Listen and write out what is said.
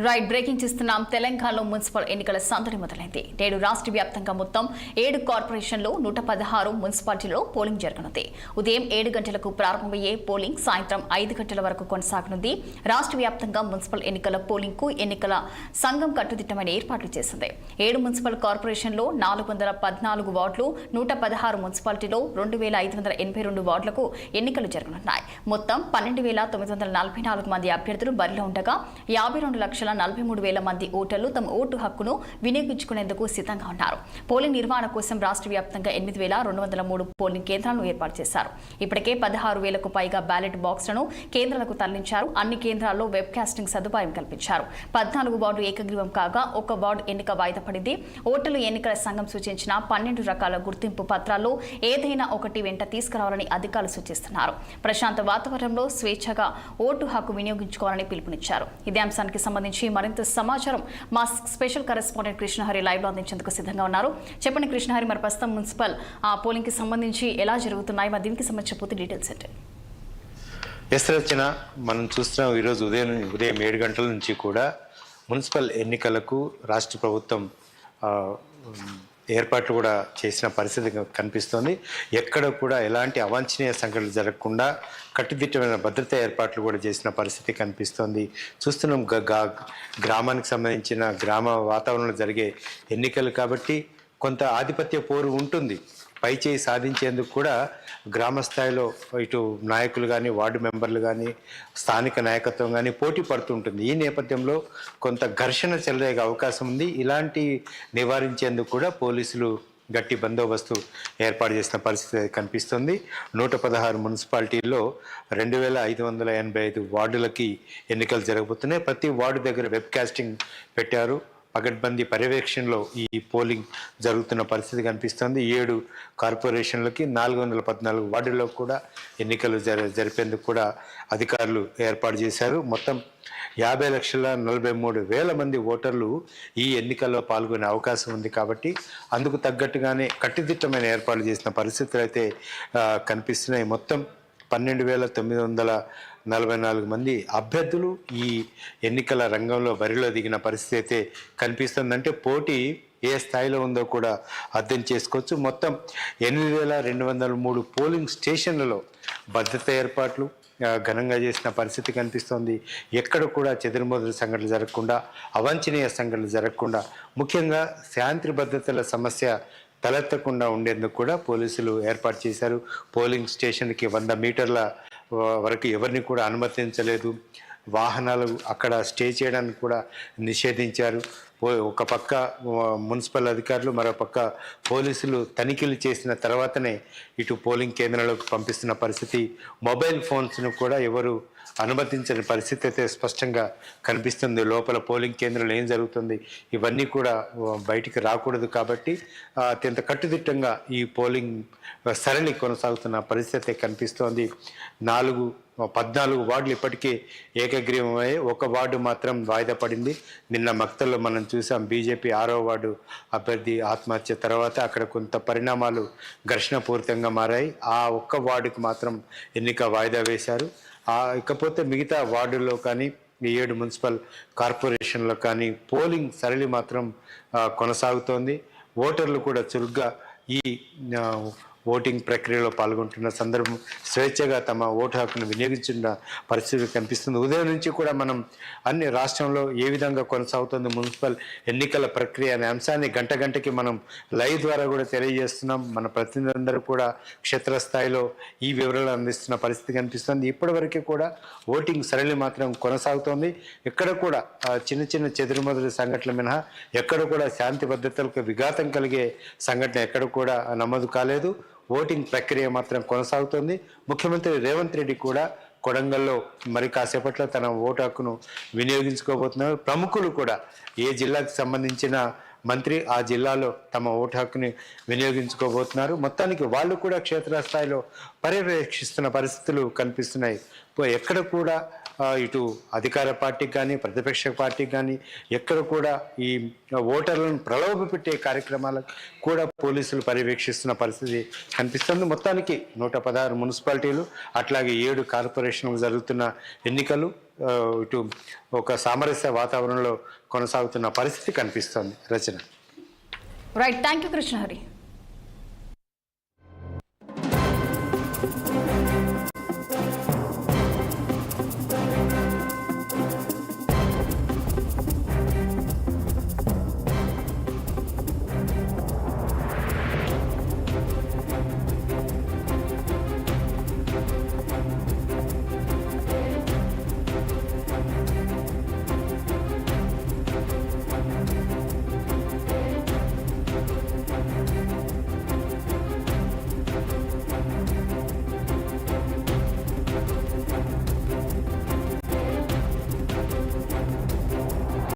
Right breaking చేస్తున్నాం. తెలంగాణలో municipal ఎన్నికల సందడి మొదలైంది. నేడు రాష్ట్ర వ్యాప్తంగా మొత్తం 7 కార్పొరేషన్లో 116 మున్సిపాలిటీలో పోలింగ్ జరగనుంది. ఉదయం 7 గంటలకు ప్రారంభమయ్యే పోలింగ్ సాయంత్రం 5 గంటల వరకు కొనసాగనుంది. రాష్ట్ర వ్యాప్తంగా మున్సిపల్ ఎన్నికల పోలింగ్ కు ఎన్నికల సంఘం కట్టుదిట్టమైన ఏర్పాట్లు చేసింది. 7 మున్సిపల్ కార్పొరేషన్లో 414 వార్డులు, 116 మున్సిపాలిటీలో 2582 వార్డులకు ఎన్నికలు జరగనున్నాయి. మొత్తం 12,944 మంది అభ్యర్థులు బరిలో ఉండగా 52,43,000 మంది ఓటర్లు తమ ఓటు హక్కును వినియోగించుకునేందుకు సిద్ధంగా ఉన్నారు. పోలింగ్ నిర్వహణ కోసం రాష్ట్ర వ్యాప్తంగా 8,203 పోలింగ్ కేంద్రాలను ఏర్పాటు చేశారు. ఇప్పటికే 16,000కు పైగా బ్యాలెట్ బాక్స్లను కేంద్రాలకు తరలించారు. అన్ని కేంద్రాల్లో వెబ్ కాస్టింగ్ సదుపాయం కల్పించారు. 14 వార్డు ఏకగ్రీవం కాగా 1 వార్డు ఎన్నిక వాయిదా పడింది. ఓటర్లు ఎన్నికల సంఘం సూచించిన 12 రకాల గుర్తింపు పత్రాల్లో ఏదైనా ఒకటి వెంట తీసుకురావాలని అధికారులు సూచిస్తున్నారు. ప్రశాంత వాతావరణంలో స్వేచ్ఛగా ఓటు హక్కు వినియోగించుకోవాలని పిలుపునిచ్చారు. ఇదే అంశానికి సంబంధించి మరింత సమాచారం మా స్పెషల్ కరెస్పాండెంట్ కృష్ణహరి లైవ్ లో అందించేందుకు సిద్ధంగా ఉన్నారు. చెప్పండి కృష్ణహరి, మరి ప్రస్తుతం మున్సిపల్ పోలింగ్ కి సంబంధించి ఎలా జరుగుతున్నాయి, మరి దీనికి సంబంధించి పూర్తి డీటెయిల్స్ ఏంటి? ఎస్ రచన, మనం చూస్తున్నాం ఈరోజు ఉదయం 7 గంటల నుంచి కూడా మున్సిపల్ ఎన్నికలకు రాష్ట్ర ప్రభుత్వం ఏర్పాట్లు కూడా చేసిన పరిస్థితి కనిపిస్తోంది. ఎక్కడ కూడా ఎలాంటి అవాంఛనీయ సంఘటనలు జరగకుండా కట్టుదిట్టమైన భద్రతా ఏర్పాట్లు కూడా చేసిన పరిస్థితి కనిపిస్తోంది. చూస్తున్నాం గ్రామానికి సంబంధించిన గ్రామ వాతావరణంలో జరిగే ఎన్నికలు కాబట్టి కొంత ఆధిపత్య పోరు ఉంటుంది. పై చేయి సాధించేందుకు కూడా గ్రామ స్థాయిలో ఇటు నాయకులు కానీ, వార్డు మెంబర్లు కానీ, స్థానిక నాయకత్వం కానీ పోటీ పడుతుంటుంది. ఈ నేపథ్యంలో కొంత ఘర్షణ చెలరేగే అవకాశం ఉంది. ఇలాంటి నివారించేందుకు కూడా పోలీసులు గట్టి బందోబస్తు ఏర్పాటు చేసిన పరిస్థితి కనిపిస్తుంది. 116 మున్సిపాలిటీల్లో 2,585 వార్డులకి ఎన్నికలు జరగబోతున్నాయి. ప్రతి వార్డు దగ్గర వెబ్ కాస్టింగ్ పెట్టారు. పగడ్బందీ పర్యవేక్షణలో ఈ పోలింగ్ జరుగుతున్న పరిస్థితి కనిపిస్తుంది. 7 కార్పొరేషన్లకి 414 వార్డుల్లో కూడా ఎన్నికలు జరిపేందుకు కూడా అధికారులు ఏర్పాటు చేశారు. మొత్తం 50,43,000 మంది ఓటర్లు ఈ ఎన్నికల్లో పాల్గొనే అవకాశం ఉంది. కాబట్టి అందుకు తగ్గట్టుగానే కట్టుదిట్టమైన ఏర్పాట్లు చేసిన పరిస్థితులు అయితే కనిపిస్తున్నాయి. మొత్తం 12,944 మంది అభ్యర్థులు ఈ ఎన్నికల రంగంలో బరిలో దిగిన పరిస్థితి అయితే కనిపిస్తుందంటే పోటీ ఏ స్థాయిలో ఉందో కూడా అర్థం చేసుకోవచ్చు. మొత్తం 8,203 పోలింగ్ స్టేషన్లలో భద్రతా ఏర్పాట్లు ఘనంగా చేసిన పరిస్థితి కనిపిస్తోంది. ఎక్కడ కూడా చెదురుమదురు సంఘటనలు జరగకుండా, అవాంఛనీయ సంఘటనలు జరగకుండా, ముఖ్యంగా శాంతి భద్రతల సమస్య తలెత్తకుండా ఉండేందుకు కూడా పోలీసులు ఏర్పాటు చేశారు. పోలింగ్ స్టేషన్కి 100 మీటర్ల వరకు ఎవరిని కూడా అనుమతించలేదు. వాహనాలు అక్కడ స్టే చేయడానికి కూడా నిషేధించారు. ఒక పక్క మున్సిపల్ అధికారులు, మరో పక్క పోలీసులు తనిఖీలు చేసిన తర్వాతనే ఇటు పోలింగ్ కేంద్రాలకు పంపిస్తున్న పరిస్థితి. మొబైల్ ఫోన్స్ను కూడా ఎవరు అనుమతించని పరిస్థితి అయితే స్పష్టంగా కనిపిస్తుంది. లోపల పోలింగ్ కేంద్రంలో ఏం జరుగుతుంది ఇవన్నీ కూడా బయటికి రాకూడదు. కాబట్టి అత్యంత కట్టుదిట్టంగా ఈ పోలింగ్ సరళి కొనసాగుతున్న పరిస్థితి కనిపిస్తోంది. 14 వార్డులు ఇప్పటికే ఏకగ్రీవమై 1 వార్డు మాత్రం వాయిదా పడింది. నిన్న మక్తల్లో మనం చూసాం. బీజేపీ 6వ వార్డు అభ్యర్థి ఆత్మహత్య తర్వాత అక్కడ కొంత పరిణామాలు ఘర్షణపూరితంగా మారాయి. ఆ 1 వార్డుకు మాత్రం ఎన్నిక వాయిదా వేశారు. ఇకపోతే మిగతా వార్డుల్లో కానీ, 7 మున్సిపల్ కార్పొరేషన్లో కానీ పోలింగ్ సరళి మాత్రం కొనసాగుతోంది. ఓటర్లు కూడా చురుగ్గా ఈ ఓటింగ్ ప్రక్రియలో పాల్గొంటున్న సందర్భం స్వేచ్ఛగా తమ ఓటు హక్కును వినియోగించిన పరిస్థితి కనిపిస్తుంది. ఉదయం నుంచి కూడా మనం అన్ని రాష్ట్రంలో ఏ విధంగా కొనసాగుతుంది మున్సిపల్ ఎన్నికల ప్రక్రియ అనే అంశాన్ని గంటకి మనం లైవ్ ద్వారా కూడా తెలియజేస్తున్నాం. మన ప్రతినిధులందరూ కూడా క్షేత్రస్థాయిలో ఈ వివరాలు అందిస్తున్న పరిస్థితి కనిపిస్తుంది. ఇప్పటివరకు కూడా ఓటింగ్ సరళి మాత్రం కొనసాగుతోంది. ఎక్కడ కూడా చిన్న చెదురుమదురు సంఘటనలు మినహా ఎక్కడ కూడా శాంతి భద్రతలకు విఘాతం కలిగే సంఘటన ఎక్కడ కూడా నమోదు కాలేదు. ఓటింగ్ ప్రక్రియ మాత్రం కొనసాగుతుంది. ముఖ్యమంత్రి రేవంత్ రెడ్డి కూడా కొడంగల్లో మరి కాసేపట్లో తన ఓటు హక్కును వినియోగించుకోబోతున్నారు. ప్రముఖులు కూడా ఏ జిల్లాకు సంబంధించిన మంత్రి ఆ జిల్లాలో తమ ఓటు హక్కుని వినియోగించుకోబోతున్నారు. మొత్తానికి వాళ్ళు కూడా క్షేత్రస్థాయిలో పర్యవేక్షిస్తున్న పరిస్థితులు కనిపిస్తున్నాయి. ఎక్కడ కూడా ఇటు అధికార పార్టీకి కానీ ప్రతిపక్ష పార్టీకి కానీ ఎక్కడ కూడా ఈ ఓటర్లను ప్రలోభపెట్టే కార్యక్రమాలకు కూడా పోలీసులు పర్యవేక్షిస్తున్న పరిస్థితి కనిపిస్తుంది. మొత్తానికి 116 మున్సిపాలిటీలు అట్లాగే 7 కార్పొరేషన్లు జరుగుతున్న ఎన్నికలు ఇటు ఒక సామరస్య వాతావరణంలో కొనసాగుతున్న పరిస్థితి కనిపిస్తోంది. Rachana. Right, thank you Krishnahari.